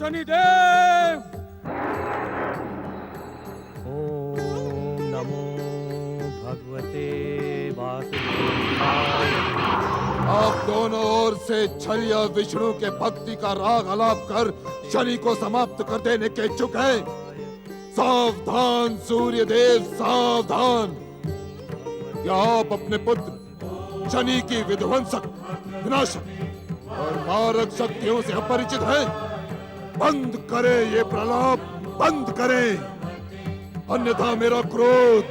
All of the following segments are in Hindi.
शनिदेव। ओम नमो भगवते वासुदेवाय। आप दोनों ओर से छलिया विष्णु के भक्ति का राग आलाप कर शनि को समाप्त कर देने के इच्छुक हैं। सावधान सूर्यदेव सावधान। क्या आप अपने पुत्र शनि की विध्वंसक, विनाशक और मारक शक्तियों से अपरिचित हैं? बंद करें ये प्रलाप, बंद करें, अन्यथा मेरा क्रोध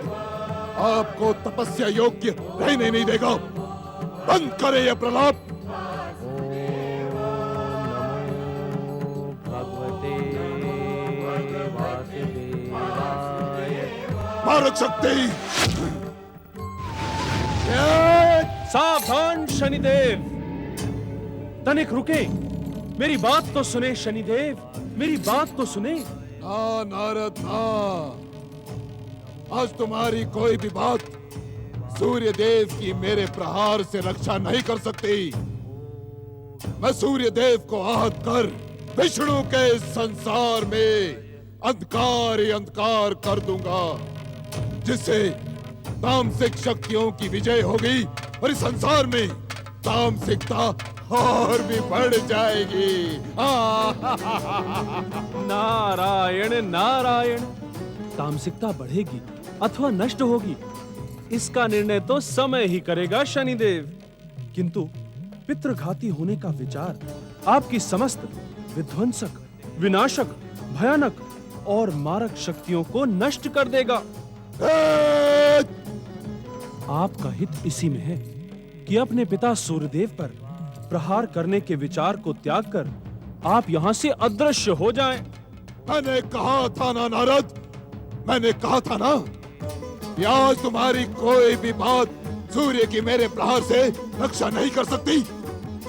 आपको तपस्या योग्य रहने नहीं देगा। बंद करें ये प्रलाप। मारक शक्ति। सावधान शनिदेव, तनिक रुके, मेरी बात तो सुने शनिदेव, मेरी बात तो सुने। ना नारद ना, आज तुम्हारी कोई भी बात सूर्य देव की मेरे प्रहार से रक्षा नहीं कर सकती। मैं सूर्य देव को आहत कर विष्णु के संसार में अंधकार ही अंधकार कर दूंगा, जिससे तामसिक शक्तियों की विजय होगी और इस संसार में तामसिकता और भी बढ़ जाएगी। नारायण नारायण, तामसिकता बढ़ेगी अथवा नष्ट होगी, इसका निर्णय तो समय ही करेगा शनिदेव। किंतु पितृघाती होने का विचार आपकी समस्त विध्वंसक, विनाशक, भयानक और मारक शक्तियों को नष्ट कर देगा। आपका हित इसी में है कि अपने पिता सूर्यदेव पर प्रहार करने के विचार को त्याग कर आप यहां से अदृश्य हो जाएं। मैंने कहा था ना नारद, मैंने कहा था ना कि आज तुम्हारी कोई भी बात सूर्य की मेरे प्रहार से रक्षा नहीं कर सकती।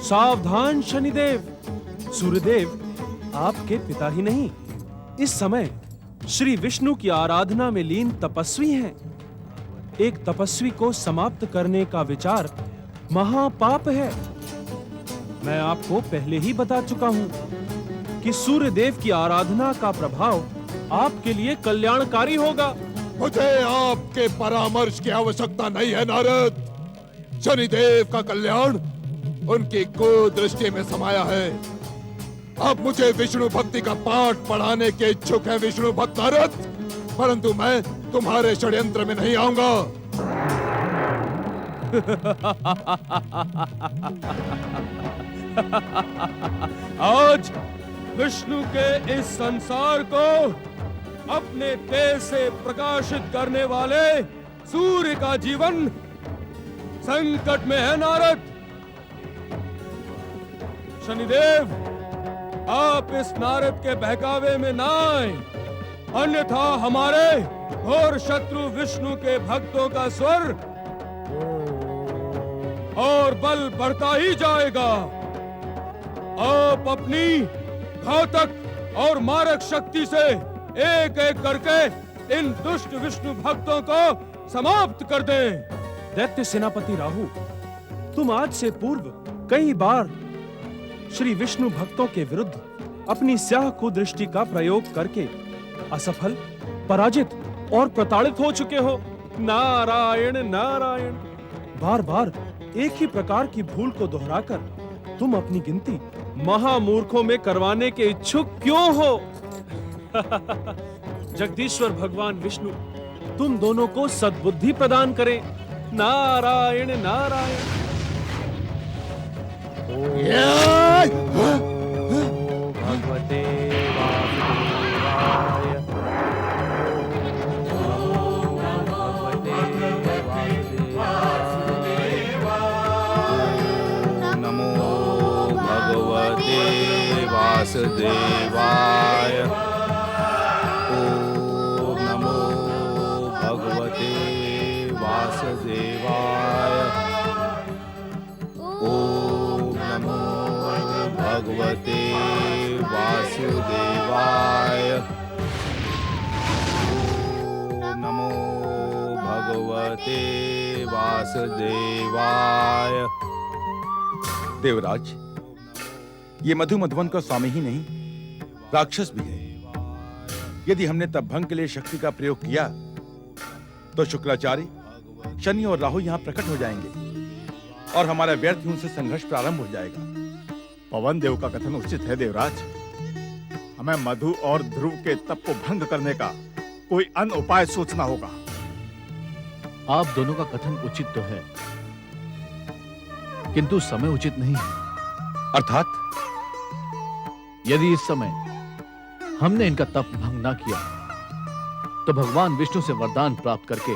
सावधान शनिदेव, सूर्यदेव आपके पिता ही नहीं, इस समय श्री विष्णु की आराधना में लीन तपस्वी हैं। एक तपस्वी को समाप्त करने का विचार महापाप है। मैं आपको पहले ही बता चुका हूं कि सूर्यदेव की आराधना का प्रभाव आपके लिए कल्याणकारी होगा। मुझे आपके परामर्श की आवश्यकता नहीं है नारद। शनिदेव का कल्याण उनकी कुदृष्टि में समाया है। अब मुझे विष्णु भक्ति का पाठ पढ़ाने के इच्छुक है विष्णु भक्त नारद, परंतु मैं तुम्हारे षड्यंत्र में नहीं आऊंगा। आज विष्णु के इस संसार को अपने तेज से प्रकाशित करने वाले सूर्य का जीवन संकट में है नारद। शनिदेव, आप इस नारद के बहकावे में ना आए, अन्यथा हमारे घोर शत्रु विष्णु के भक्तों का स्वर और बल बढ़ता ही जाएगा। आप अपनी घातक और मारक शक्ति से एक एक करके इन दुष्ट विष्णु भक्तों को समाप्त कर दें। दैत्य सेनापति राहु, तुम आज से पूर्व कई बार श्री विष्णु भक्तों के विरुद्ध अपनी स्याह कुदृष्टि का प्रयोग करके असफल, पराजित और प्रताड़ित हो चुके हो। नारायण नारायण। बार बार एक ही प्रकार की भूल को दोहराकर तुम अपनी गिनती महामूर्खों में करवाने के इच्छुक क्यों हो? जगदीश्वर भगवान विष्णु तुम दोनों को सद्बुद्धि प्रदान करें। नारायण नारायण। भगवते वासुदेवाय। नमो भगवते वासुदेवाय। ओम नमो भगवते वासुदेवाय। ओम नमो भगवते वासुदेवाय। ओम नमो भगवते वासुदेवाय। देवराज, ये मधु मधुवन का स्वामी ही नहीं राक्षस भी है। यदि हमने तप भंग के लिए शक्ति का प्रयोग किया तो शुक्राचार्य, शनि और राहु यहाँ प्रकट हो जाएंगे और हमारा व्यर्थ ही उनसे संघर्ष प्रारंभ हो जाएगा। पवन देव का कथन उचित है देवराज। हमें मधु और ध्रुव के तप को भंग करने का कोई अन्य उपाय सोचना होगा। आप दोनों का कथन उचित तो है, किंतु समय उचित नहीं है। अर्थात यदि इस समय हमने इनका तप भंग ना किया तो भगवान विष्णु से वरदान प्राप्त करके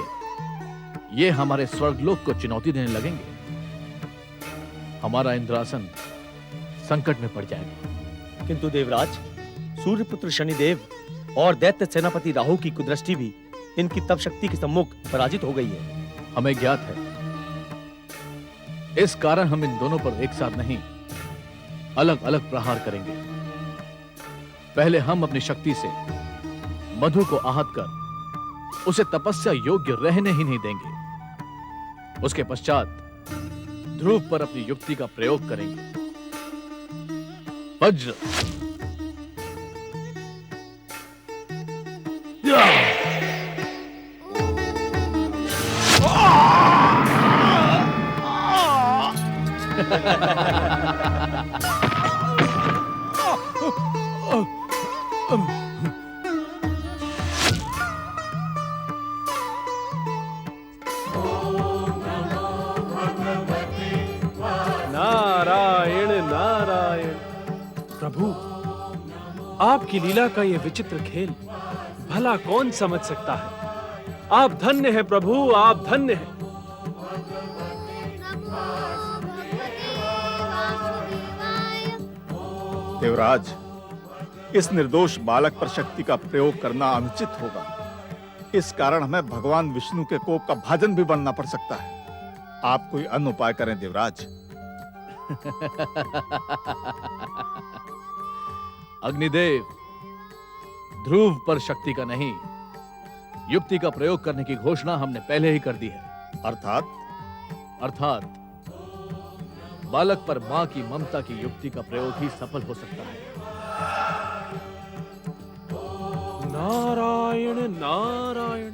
ये हमारे स्वर्गलोक को चुनौती देने लगेंगे। हमारा इंद्रासन संकट में पड़ जाएगा। किंतु देवराज, सूर्यपुत्र शनिदेव और दैत्य सेनापति राहु की कुदृष्टि भी इनकी तप शक्ति के सम्मुख पराजित हो गई है। हमें ज्ञात है, इस कारण हम इन दोनों पर एक साथ नहीं, अलग अलग प्रहार करेंगे। पहले हम अपनी शक्ति से मधु को आहत कर उसे तपस्या योग्य रहने ही नहीं देंगे। उसके पश्चात ध्रुव पर अपनी युक्ति का प्रयोग करेंगे। वज्र, नारायण नारायण। प्रभु, आपकी लीला का ये विचित्र खेल भला कौन समझ सकता है। आप धन्य हैं प्रभु, आप धन्य हैं। देवराज, इस निर्दोष बालक पर शक्ति का प्रयोग करना अनुचित होगा। इस कारण हमें भगवान विष्णु के कोप का भाजन भी बनना पड़ सकता है। आप कोई अन्य उपाय करें देवराज। अग्निदेव, ध्रुव पर शक्ति का नहीं, युक्ति का प्रयोग करने की घोषणा हमने पहले ही कर दी है। अर्थात बालक पर मां की ममता की युक्ति का प्रयोग ही सफल हो सकता है। नारायण नारायण।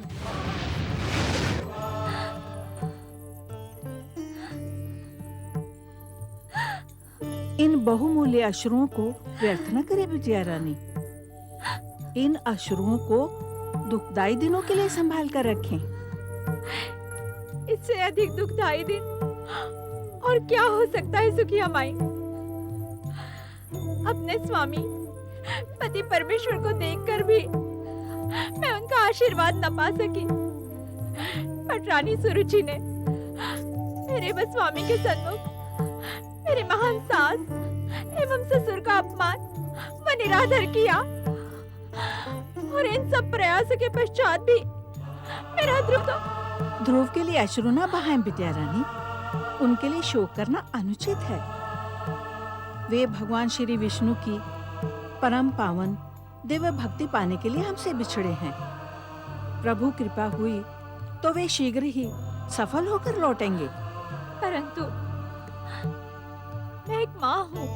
इन बहुमूल्य अश्रुओं को व्यर्थ न करे विजया रानी। इन अश्रुओं को दुखदाई दिनों के लिए संभाल कर रखें। इससे अधिक दुखदाई दिन और क्या हो सकता है सुखिया माई। अपने स्वामी पति परमेश्वर को देखकर भी मैं उनका आशीर्वाद न पा सकी। बट रानी सुरुचि ने मेरे व स्वामी के सन्मुख मेरे महान सास एवं ससुर का अपमान व निरादर किया। और इन सब प्रयासों के पश्चात भी मेरा ध्रुव के लिए अश्रु न बहाएं विद्या रानी। उनके लिए शोक करना अनुचित है। वे भगवान श्री विष्णु की परम पावन दिव्य भक्ति पाने के लिए हमसे बिछड़े हैं। प्रभु कृपा हुई तो वे शीघ्र ही सफल होकर लौटेंगे। परंतु मैं एक माँ हूँ।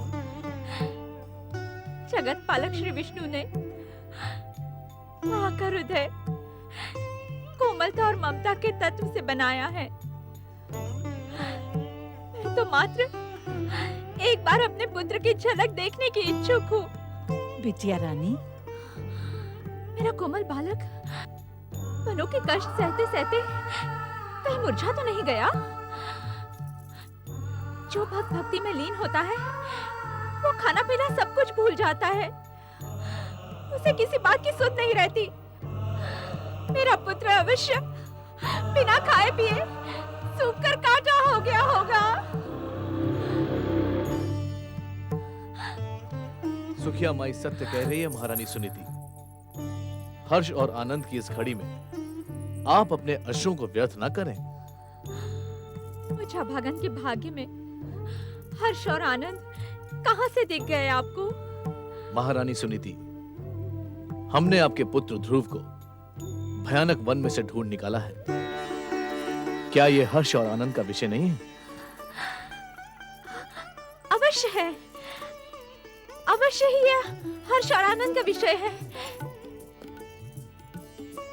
जगत पालक श्री विष्णु ने माँ का हृदय कोमलता और ममता के तत्व से बनाया है। मैं तो मात्र एक बार अपने पुत्र की झलक देखने की इच्छुक हूँ। विद्या रानी, मेरा कोमल बालक मनों के कष्ट सहते सहते कहीं मुरझा तो नहीं गया। जो भक्त भक्ति में लीन होता है वो खाना पीना सब कुछ भूल जाता है। उसे किसी बात की सुध नहीं रहती। मेरा पुत्र अवश्य बिना खाए पिए सूख कर काटा हो गया होगा। सुखिया माई सत्य कह रही है महारानी सुनीति। हर्ष और आनंद की इस घड़ी में आप अपने अश्रुओं को व्यर्थ ना करें। मुझे भागन के भाग्य में हर्ष और आनंद कहां से दिख गए आपको? महारानी सुनीति, हमने आपके पुत्र ध्रुव को भयानक वन में से ढूंढ निकाला है। क्या यह हर्ष और आनंद का विषय नहीं है? अवश्य है, अवश्य ही यह हर्ष और आनंद का विषय है,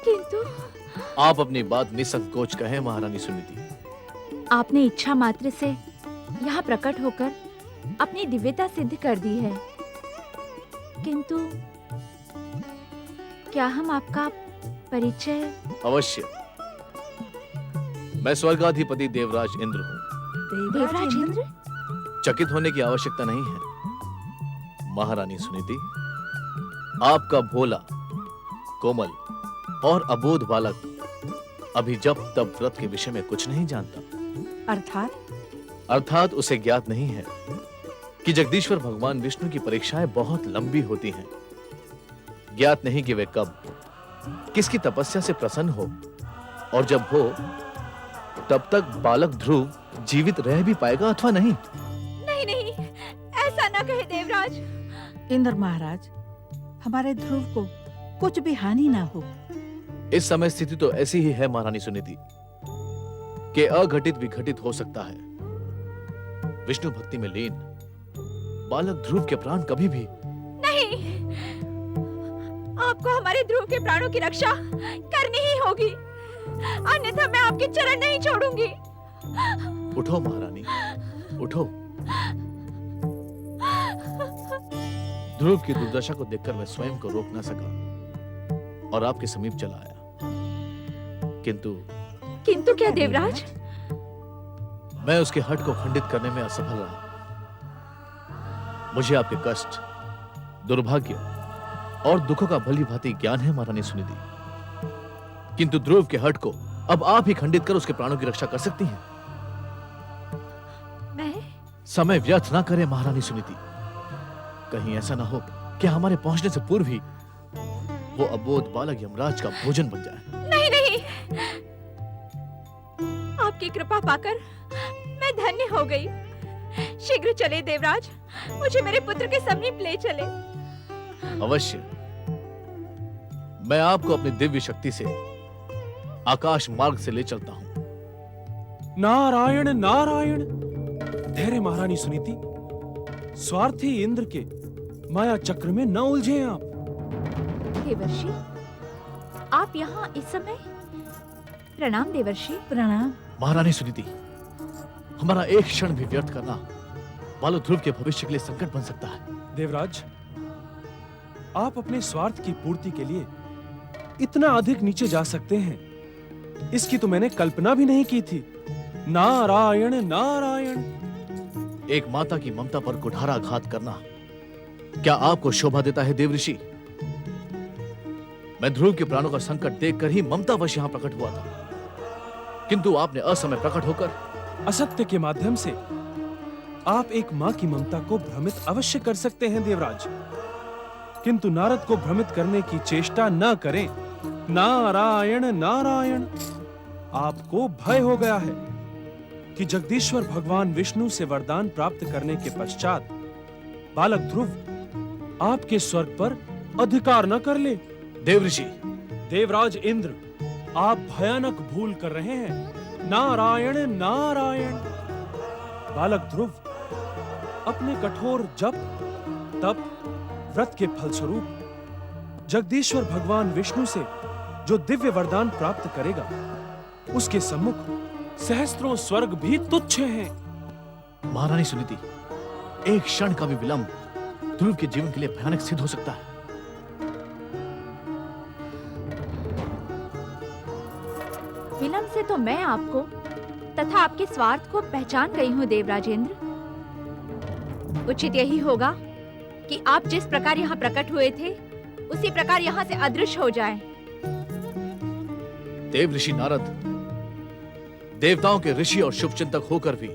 किंतु आप अपनी बात निसंकोच कहें महारानी सुनीति। आपने इच्छा मात्र से यहाँ प्रकट होकर अपनी दिव्यता सिद्ध कर दी है, किंतु क्या हम आपका परिचय? अवश्य। मैं स्वर्गाधिपति देवराज इंद्र हूँ। देवराज इंद्र? चकित होने की आवश्यकता नहीं है महारानी सुनीति। आपका भोला, कोमल और अबोध बालक अभी जब तब व्रत के विषय में कुछ नहीं जानता। अर्थात उसे ज्ञात नहीं है कि जगदीश्वर भगवान विष्णु की परीक्षाएं बहुत लंबी होती हैं। ज्ञात नहीं कि वे कब किसकी तपस्या से प्रसन्न हो, और जब हो तब तक बालक ध्रुव जीवित रह भी पाएगा अथवा नहीं। नहीं नहीं, ऐसा ना कहे देवराज। इंद्र महाराज, हमारे ध्रुव को कुछ भी हानि ना हो। इस समय स्थिति तो ऐसी ही है महारानी सुनीति कि अघटित भी घटित हो सकता है। विष्णु भक्ति में लीन बालक ध्रुव के प्राण कभी भी नहीं, आपको हमारे ध्रुव के प्राणों की रक्षा करनी ही होगी, अन्यथा मैं आपके चरण नहीं छोड़ूंगी। उठो महारानी, उठो। ध्रुव की दुर्दशा को देखकर मैं स्वयं को रोक ना सका और आपके समीप चला आया, किंतु क्या देवराज? मैं उसके हठ को खंडित करने में असफल रहा। मुझे आपके कष्ट, दुर्भाग्य और दुखों का भली भांति ज्ञान है महारानी सुनिधि, किंतु ध्रुव के हठ को अब आप ही खंडित कर उसके प्राणों की रक्षा कर सकती हैं। मैं? समय व्यर्थ ना करें महारानी सुनीति। कहीं ऐसा ना हो कि हमारे पहुंचने से पूर्व ही वो अबोध बालक यमराज का भोजन बन जाए। नहीं नहीं, आपकी कृपा पाकर मैं धन्य हो गई। शीघ्र चले देवराज, मुझे मेरे पुत्र के समीप ले चले। अवश्य। मैं आपको अपनी दिव्य शक्ति से आकाश मार्ग से ले चलता हूं। नारायण नारायण। धैर्य महारानी सुनीति, स्वार्थी इंद्र के माया चक्र में न उलझे आप। देवर्षि, आप यहाँ इस समय? प्रणाम देवर्षि। प्रणाम। महारानी सुनीति, हमारा एक क्षण भी व्यर्थ करना बालक ध्रुव के भविष्य के लिए संकट बन सकता है। देवराज, आप अपने स्वार्थ की पूर्ति के लिए इतना अधिक नीचे जा सकते हैं, इसकी तो मैंने कल्पना भी नहीं की थी। नारायण नारायण। एक माता की ममता पर कुठाराघात करना क्या आपको शोभा देता है देवऋषि? मैं ध्रुव के प्राणों का संकट देखकर ही ममतावश यहां प्रकट हुआ था, किंतु आपने असमय प्रकट होकर असत्य के माध्यम से आप एक मां की ममता को भ्रमित अवश्य कर सकते हैं देवराज, किंतु नारद को भ्रमित करने की चेष्टा न करें। नारायण नारायण। आपको भय हो गया है कि जगदीश्वर भगवान विष्णु से वरदान प्राप्त करने के पश्चात बालक ध्रुव आपके स्वर्ग पर अधिकार न कर ले। देवऋषि। देवराज इंद्र, आप भयानक भूल कर रहे हैं। नारायण नारायण। बालक ध्रुव अपने कठोर जप, तप, व्रत के फलस्वरूप जगदीश्वर भगवान विष्णु से जो दिव्य वरदान प्राप्त करेगा, उसके सम्मुख सहस्त्रों स्वर्ग भी तुच्छ हैं। महारानी सुनीति, एक क्षण का भी विलंब ध्रुव के जीवन के लिए भयानक सिद्ध हो सकता है। विलंब से तो मैं आपको तथा आपके स्वार्थ को पहचान गई हूँ देवराजेंद्र। उचित यही होगा कि आप जिस प्रकार यहाँ प्रकट हुए थे, उसी प्रकार यहाँ से अदृश्य हो जाएं। देव ऋषि नारद, देवताओं के ऋषि और शुभचिंतक होकर भी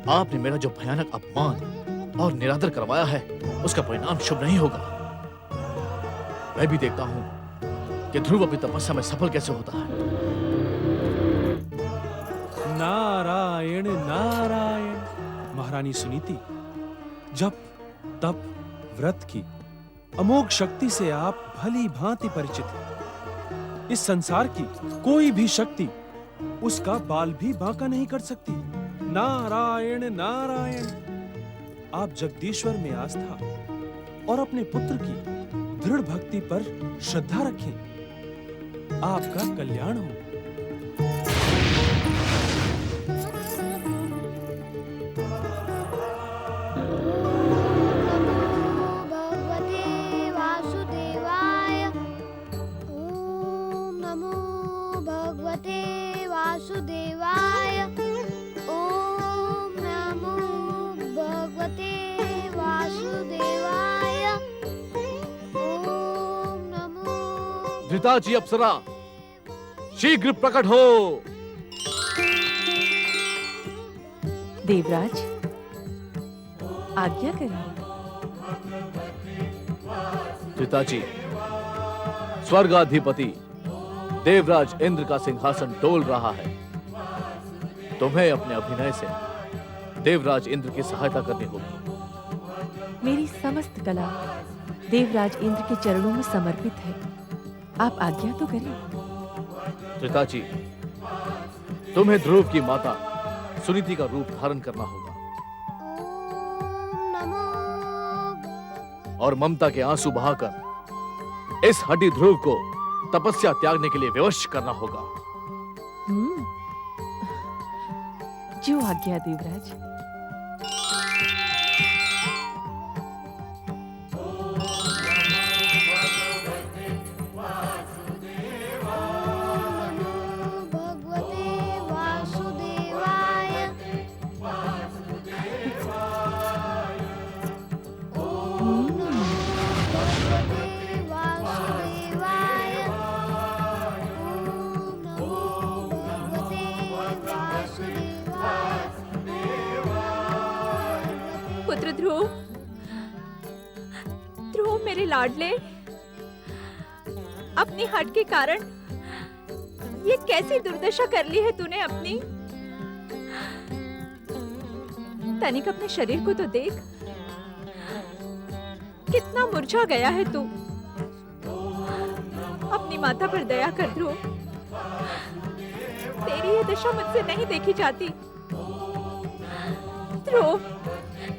आपने मेरा जो भयानक अपमान और निरादर करवाया है, उसका परिणाम शुभ नहीं होगा। मैं भी देखता हूं कि ध्रुव अपनी तपस्या में सफल कैसे होता है। नारायण नारायण। महारानी सुनीति, जप, तप, व्रत की अमोघ शक्ति से आप भली भांति परिचित हैं। इस संसार की कोई भी शक्ति उसका बाल भी बांका नहीं कर सकती। नारायण नारायण। आप जगदीश्वर में आस्था और अपने पुत्र की दृढ़ भक्ति पर श्रद्धा रखें। आपका कल्याण हो। भगवते वासुदेवाय। ओम नमो भगवते वासुदेवाय। ओम नमो भगवते वासुदेवाय। ओम नमो। धृताजी अप्सरा शीघ्र प्रकट हो। देवराज, आज्ञा करिए। धृताजी, स्वर्गाधिपति देवराज इंद्र का सिंहासन डोल रहा है। तुम्हें अपने अभिनय से देवराज इंद्र की सहायता करनी होगी। मेरी समस्त कला देवराज इंद्र के चरणों में समर्पित है। आप आज्ञा तो करें। धृताजी, तुम्हें ध्रुव की माता सुनीति का रूप धारण करना होगा और ममता के आंसू बहाकर इस हड्डी ध्रुव को तपस्या त्यागने के लिए विवश करना होगा। जो आज्ञा देवराज। पुत्र ध्रुव, ध्रुव मेरे लाडले, अपनी हट के कारण ये कैसी दुर्दशा कर ली है तूने अपनी। तनिक अपने शरीर को तो देख, कितना मुरझा गया है तू। अपनी माता पर दया कर ध्रुव, तेरी ये दशा मुझसे नहीं देखी जाती। ध्रुव,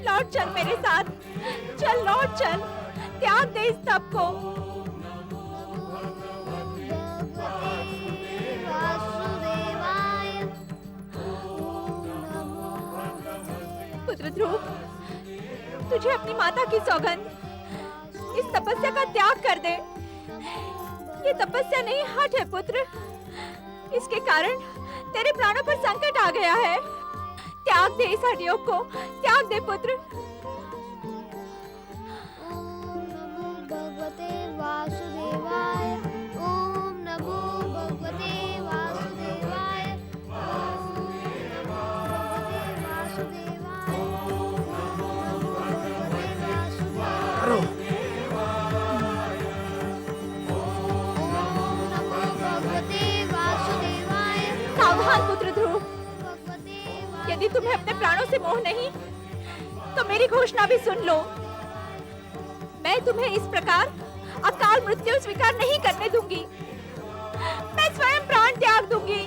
लौट चल मेरे साथ, चल लौट चल, त्याग दे इस तप को। पुत्र ध्रुव, तुझे अपनी माता की सौगंध, इस तपस्या का त्याग कर दे। ये तपस्या नहीं, हठ है पुत्र। इसके कारण तेरे प्राणों पर संकट आ गया है। त्याग दे इस हड्डियों को, त्याग दे पुत्र। ओम नमो भगवते वासुदेवाय। ओम नमो भगवते वासुदेवाय। ओम नमो भगवते वासुदेवाय। ओम नमो भगवते वासुदेवाय। ओम नमो भगवते वासुदेवाय। सावधान पुत्र ध्रुव, यदि तुम्हें अपने प्राणों से मोह नहीं तो मेरी घोषणा भी सुन लो। मैं तुम्हें इस प्रकार अकाल मृत्यु स्वीकार नहीं करने दूंगी। मैं स्वयं प्राण त्याग दूंगी।